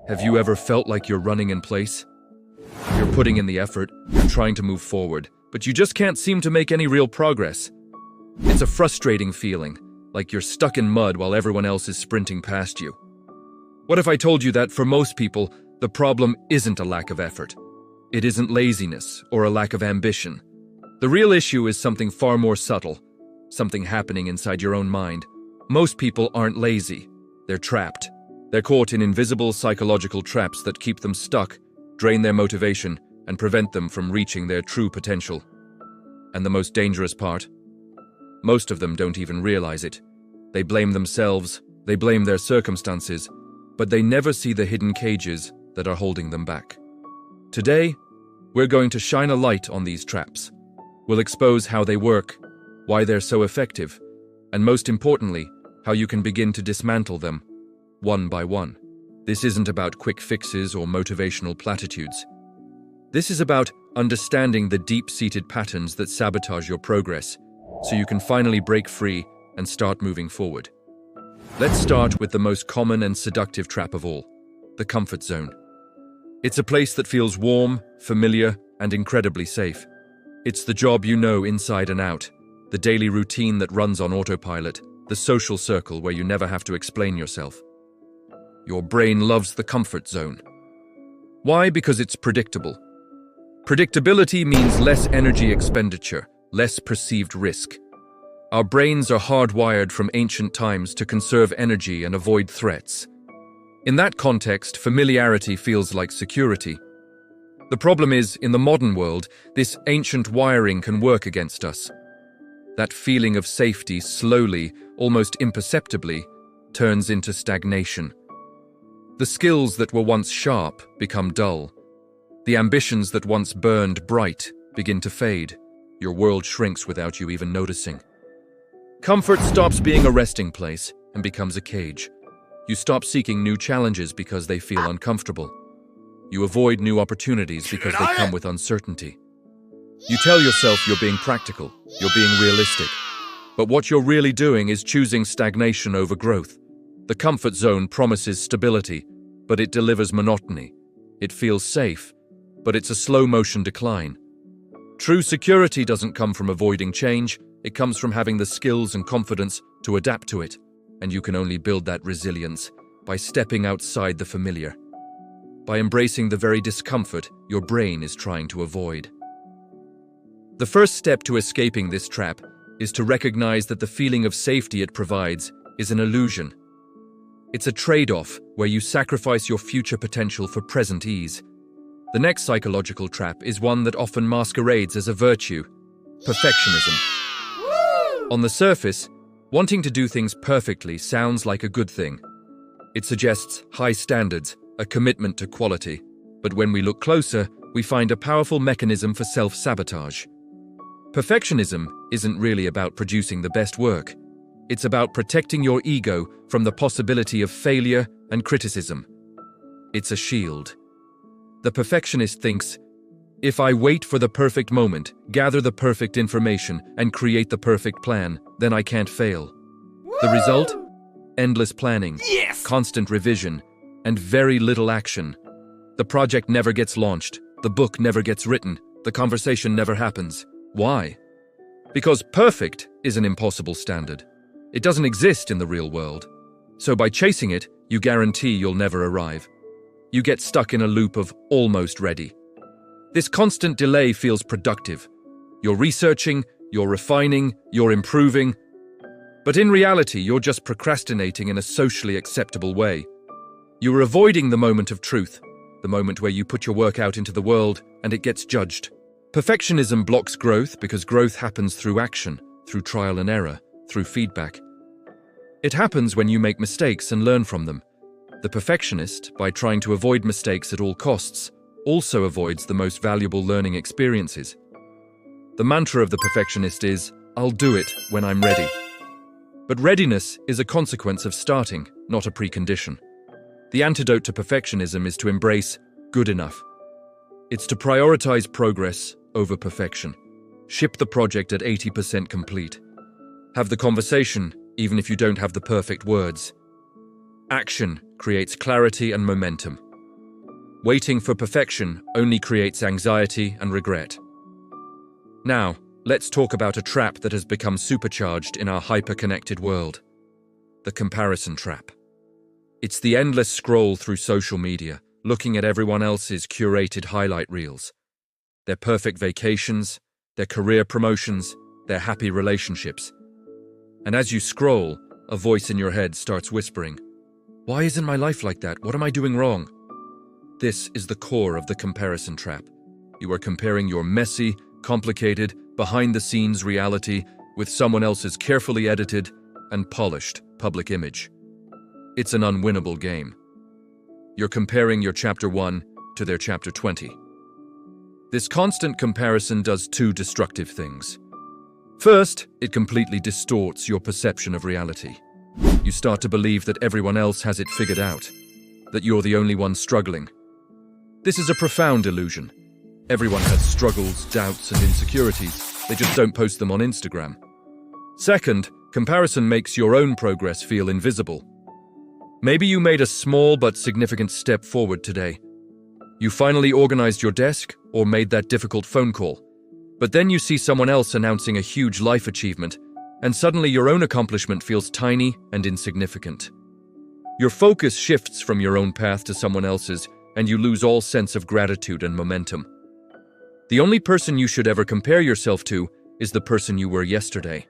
Have you ever felt like you're running in place? You're putting in the effort, you're trying to move forward, but you just can't seem to make any real progress. It's a frustrating feeling, like you're stuck in mud while everyone else is sprinting past you. What if I told you that for most people, the problem isn't a lack of effort? It isn't laziness or a lack of ambition. The real issue is something far more subtle, something happening inside your own mind. Most people aren't lazy. They're trapped. They're caught in invisible psychological traps that keep them stuck, drain their motivation, and prevent them from reaching their true potential. And the most dangerous part? Most of them don't even realize it. They blame themselves, they blame their circumstances, but they never see the hidden cages that are holding them back. Today, we're going to shine a light on these traps. We'll expose how they work, why they're so effective, and most importantly, how you can begin to dismantle them, one by one. This isn't about quick fixes or motivational platitudes. This is about understanding the deep-seated patterns that sabotage your progress, so you can finally break free and start moving forward. Let's start with the most common and seductive trap of all, the comfort zone. It's a place that feels warm, familiar, and incredibly safe. It's the job you know inside and out, the daily routine that runs on autopilot, the social circle where you never have to explain yourself. Your brain loves the comfort zone. Why? Because it's predictable. Predictability means less energy expenditure, less perceived risk. Our brains are hardwired from ancient times to conserve energy and avoid threats. In that context, familiarity feels like security. The problem is, in the modern world, this ancient wiring can work against us. That feeling of safety slowly, almost imperceptibly, turns into stagnation. The skills that were once sharp become dull. The ambitions that once burned bright begin to fade. Your world shrinks without you even noticing. Comfort stops being a resting place and becomes a cage. You stop seeking new challenges because they feel uncomfortable. You avoid new opportunities because they come with uncertainty. You tell yourself you're being practical, you're being realistic. But what you're really doing is choosing stagnation over growth. The comfort zone promises stability, but it delivers monotony. It feels safe, but it's a slow-motion decline. True security doesn't come from avoiding change, it comes from having the skills and confidence to adapt to it. And you can only build that resilience by stepping outside the familiar, by embracing the very discomfort your brain is trying to avoid. The first step to escaping this trap is to recognize that the feeling of safety it provides is an illusion. It's a trade-off where you sacrifice your future potential for present ease. The next psychological trap is one that often masquerades as a virtue: perfectionism. On the surface, wanting to do things perfectly sounds like a good thing. It suggests high standards, a commitment to quality. But when we look closer, we find a powerful mechanism for self-sabotage. Perfectionism isn't really about producing the best work. It's about protecting your ego from the possibility of failure and criticism. It's a shield. The perfectionist thinks, if I wait for the perfect moment, gather the perfect information, and create the perfect plan, then I can't fail. The result? Endless planning, constant revision, and very little action. The project never gets launched, the book never gets written, the conversation never happens. Why? Because perfect is an impossible standard. It doesn't exist in the real world. So by chasing it, you guarantee you'll never arrive. You get stuck in a loop of almost ready. This constant delay feels productive. You're researching, you're refining, you're improving. But in reality, you're just procrastinating in a socially acceptable way. You're avoiding the moment of truth, the moment where you put your work out into the world and it gets judged. Perfectionism blocks growth because growth happens through action, through trial and error, through feedback. It happens when you make mistakes and learn from them. The perfectionist, by trying to avoid mistakes at all costs, also avoids the most valuable learning experiences. The mantra of the perfectionist is, I'll do it when I'm ready. But readiness is a consequence of starting, not a precondition. The antidote to perfectionism is to embrace good enough. It's to prioritize progress over perfection. Ship the project at 80% complete. Have the conversation, even if you don't have the perfect words. Action creates clarity and momentum. Waiting for perfection only creates anxiety and regret. Now, let's talk about a trap that has become supercharged in our hyper-connected world. The comparison trap. It's the endless scroll through social media, looking at everyone else's curated highlight reels. Their perfect vacations, their career promotions, their happy relationships. And as you scroll, a voice in your head starts whispering, "Why isn't my life like that? What am I doing wrong?" This is the core of the comparison trap. You are comparing your messy, complicated, behind-the-scenes reality with someone else's carefully edited and polished public image. It's an unwinnable game. You're comparing your chapter 1 to their chapter 20. This constant comparison does two destructive things. First, it completely distorts your perception of reality. You start to believe that everyone else has it figured out, that you're the only one struggling. This is a profound illusion. Everyone has struggles, doubts, and insecurities. They just don't post them on Instagram. Second, comparison makes your own progress feel invisible. Maybe you made a small but significant step forward today. You finally organized your desk or made that difficult phone call. But then you see someone else announcing a huge life achievement, and suddenly your own accomplishment feels tiny and insignificant. Your focus shifts from your own path to someone else's, and you lose all sense of gratitude and momentum. The only person you should ever compare yourself to is the person you were yesterday.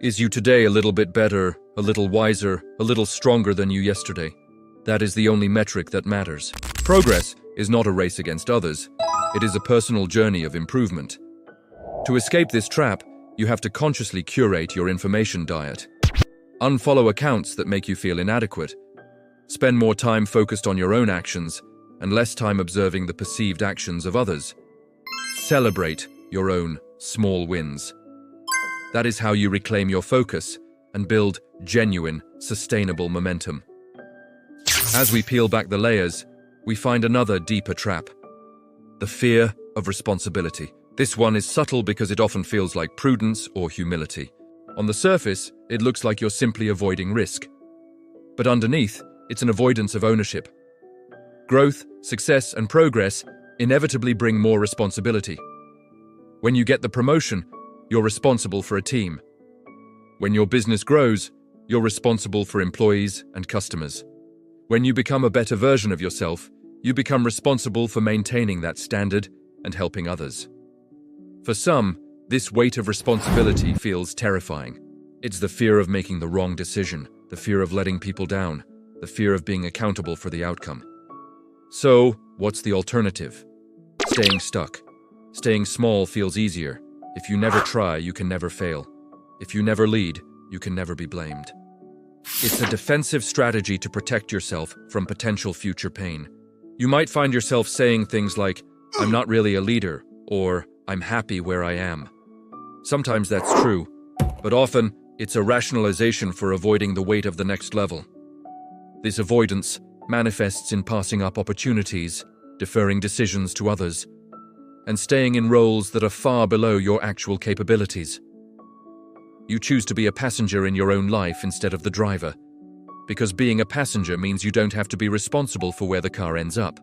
Is you today a little bit better, a little wiser, a little stronger than you yesterday? That is the only metric that matters. Progress is not a race against others. It is a personal journey of improvement. To escape this trap, you have to consciously curate your information diet. Unfollow accounts that make you feel inadequate. Spend more time focused on your own actions and less time observing the perceived actions of others. Celebrate your own small wins. That is how you reclaim your focus and build genuine, sustainable momentum. As we peel back the layers, we find another deeper trap. The fear of responsibility. This one is subtle because it often feels like prudence or humility. On the surface, it looks like you're simply avoiding risk. But underneath, it's an avoidance of ownership. Growth, success, and progress inevitably bring more responsibility. When you get the promotion, you're responsible for a team. When your business grows, you're responsible for employees and customers. When you become a better version of yourself, you become responsible for maintaining that standard and helping others. For some, this weight of responsibility feels terrifying. It's the fear of making the wrong decision, the fear of letting people down, the fear of being accountable for the outcome. So, what's the alternative? Staying stuck. Staying small feels easier. If you never try, you can never fail. If you never lead, you can never be blamed. It's a defensive strategy to protect yourself from potential future pain. You might find yourself saying things like, "I'm not really a leader," or "I'm happy where I am." Sometimes that's true, but often it's a rationalization for avoiding the weight of the next level. This avoidance manifests in passing up opportunities, deferring decisions to others, and staying in roles that are far below your actual capabilities. You choose to be a passenger in your own life instead of the driver, because being a passenger means you don't have to be responsible for where the car ends up.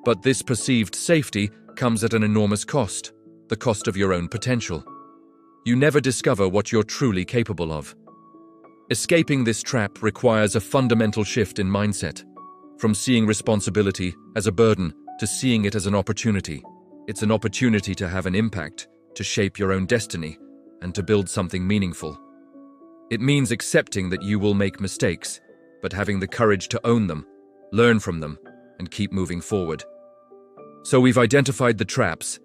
But this perceived safety comes at an enormous cost, the cost of your own potential. You never discover what you're truly capable of. Escaping this trap requires a fundamental shift in mindset, from seeing responsibility as a burden to seeing it as an opportunity. It's an opportunity to have an impact, to shape your own destiny, and to build something meaningful. It means accepting that you will make mistakes, but having the courage to own them, learn from them, and keep moving forward. So we've identified the traps: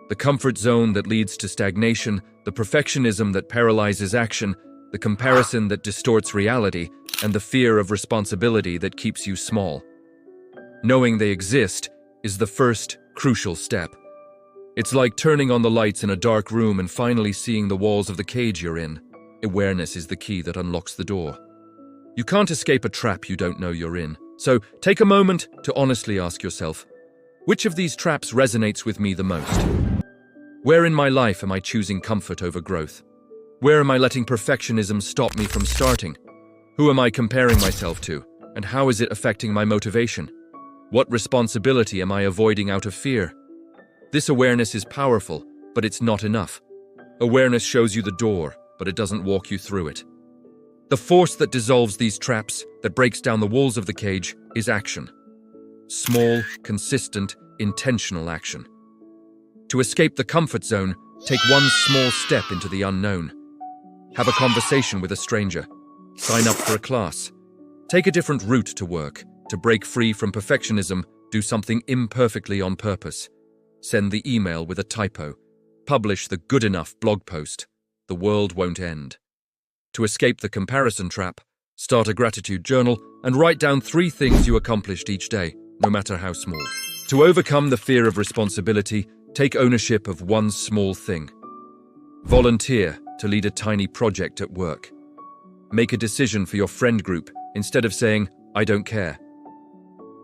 the comfort zone that leads to stagnation, the perfectionism that paralyzes action, the comparison that distorts reality, and the fear of responsibility that keeps you small. Knowing they exist is the first crucial step. It's like turning on the lights in a dark room and finally seeing the walls of the cage you're in. Awareness is the key that unlocks the door. You can't escape a trap you don't know you're in. So take a moment to honestly ask yourself, which of these traps resonates with me the most? Where in my life am I choosing comfort over growth? Where am I letting perfectionism stop me from starting? Who am I comparing myself to? And how is it affecting my motivation? What responsibility am I avoiding out of fear? This awareness is powerful, but it's not enough. Awareness shows you the door, but it doesn't walk you through it. The force that dissolves these traps, that breaks down the walls of the cage, is action. Small, consistent, intentional action. To escape the comfort zone, take one small step into the unknown. Have a conversation with a stranger. Sign up for a class. Take a different route to work. To break free from perfectionism, do something imperfectly on purpose. Send the email with a typo. Publish the good enough blog post. The world won't end. To escape the comparison trap, start a gratitude journal and write down 3 things you accomplished each day, no matter how small. To overcome the fear of responsibility, take ownership of one small thing. Volunteer to lead a tiny project at work. Make a decision for your friend group instead of saying, "I don't care."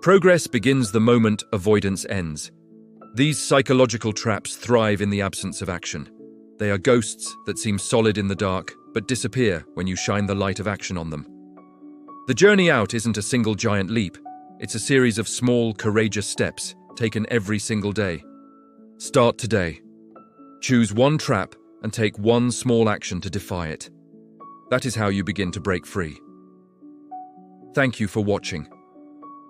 Progress begins the moment avoidance ends. These psychological traps thrive in the absence of action. They are ghosts that seem solid in the dark, but disappear when you shine the light of action on them. The journey out isn't a single giant leap. It's a series of small, courageous steps, taken every single day. Start today. Choose one trap and take one small action to defy it. That is how you begin to break free. Thank you for watching.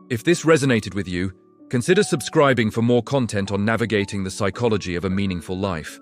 If this resonated with you, consider subscribing for more content on navigating the psychology of a meaningful life.